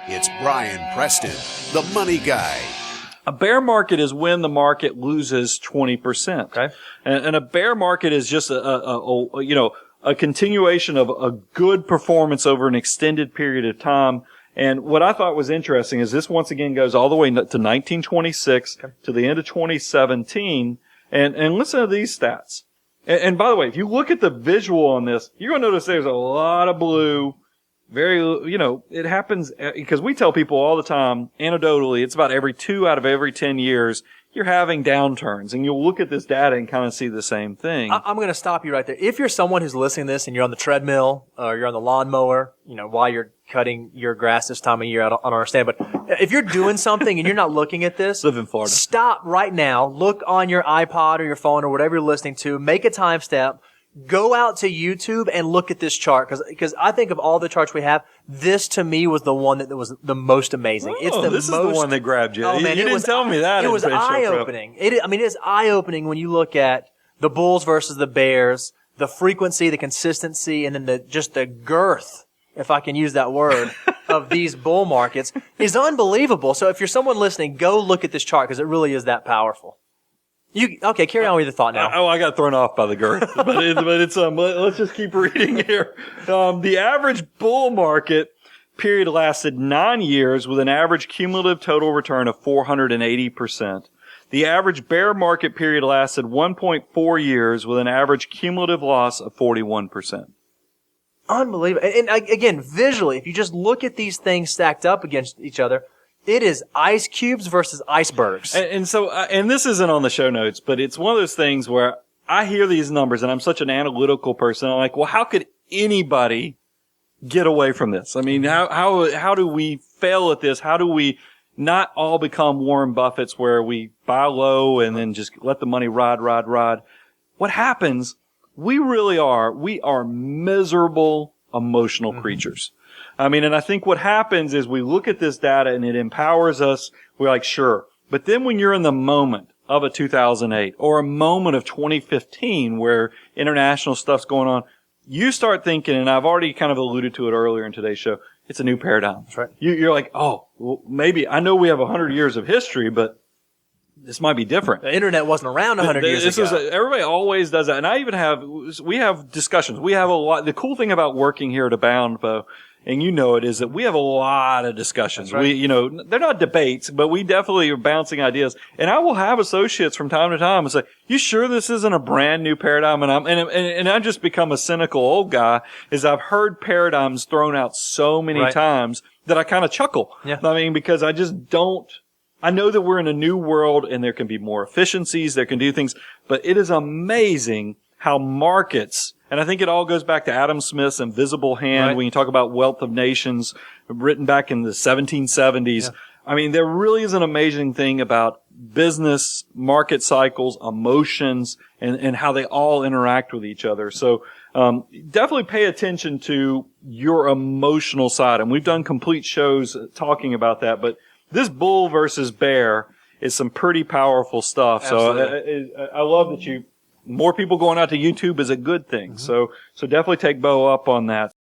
It's Brian Preston, the money guy. A bear market is when the market loses 20%. Okay. And a bear market is just a continuation of a good performance over an extended period of time. And what I thought was interesting is this once again goes all the way to 1926 to the end of 2017. And listen to these stats. And by the way, if you look at the visual on this, you're going to notice there's a lot of blue. It happens because we tell people all the time, anecdotally, it's about every 2 out of every 10 years, you're having downturns. And you'll look at this data and kind of see the same thing. I'm going to stop you right there. If you're someone who's listening to this and you're on the treadmill or you're on the lawnmower, while you're cutting your grass this time of year, I don't understand. But if you're doing something and you're not looking at this, live in Florida. Stop right now. Look on your iPod or your phone or whatever you're listening to. Make a timestamp. Go out to YouTube and look at this chart because I think of all the charts we have, this to me was the one that was the most amazing. This is the one that grabbed you. Oh, man, you didn't tell me that. It was eye-opening. It is eye-opening when you look at the Bulls versus the Bears, the frequency, the consistency, and then the girth, if I can use that word, of these bull markets is unbelievable. So if you're someone listening, go look at this chart because it really is that powerful. Carry on with your thought now. I got thrown off by the girth, but let's just keep reading here. The average bull market period lasted 9 years with an average cumulative total return of 480%. The average bear market period lasted 1.4 years with an average cumulative loss of 41%. Unbelievable. And again, visually, if you just look at these things stacked up against each other, it is ice cubes versus icebergs. And this isn't on the show notes, but it's one of those things where I hear these numbers and I'm such an analytical person. I'm like, well, how could anybody get away from this? I mean, how do we fail at this? How do we not all become Warren Buffett's where we buy low and then just let the money ride? What happens? We are miserable, emotional creatures. I mean, and I think what happens is we look at this data and it empowers us. We're like, sure. But then when you're in the moment of a 2008 or a moment of 2015 where international stuff's going on, you start thinking, and I've already kind of alluded to it earlier in today's show, it's a new paradigm. That's right. You're like, oh, well, maybe, I know we have 100 years of history, but this might be different. The internet wasn't around 100 years ago. Everybody always does that. And we have discussions. We have a lot. The cool thing about working here at Abound, Bo, and you know it, is that we have a lot of discussions. That's right. They're not debates, but we definitely are bouncing ideas. And I will have associates from time to time and say, you sure this isn't a brand new paradigm? And I just become a cynical old guy as I've heard paradigms thrown out so many times that I kind of chuckle. Yeah. I mean, because I just don't. I know that we're in a new world and there can be more efficiencies, there can do things, but it is amazing how markets, and I think it all goes back to Adam Smith's Invisible Hand when you talk about Wealth of Nations, written back in the 1770s. Yeah. I mean, there really is an amazing thing about business, market cycles, emotions, and how they all interact with each other. So, definitely pay attention to your emotional side. And we've done complete shows talking about that, but this bull versus bear is some pretty powerful stuff. Absolutely. So I love that more people going out to YouTube is a good thing. Mm-hmm. So definitely take Bo up on that.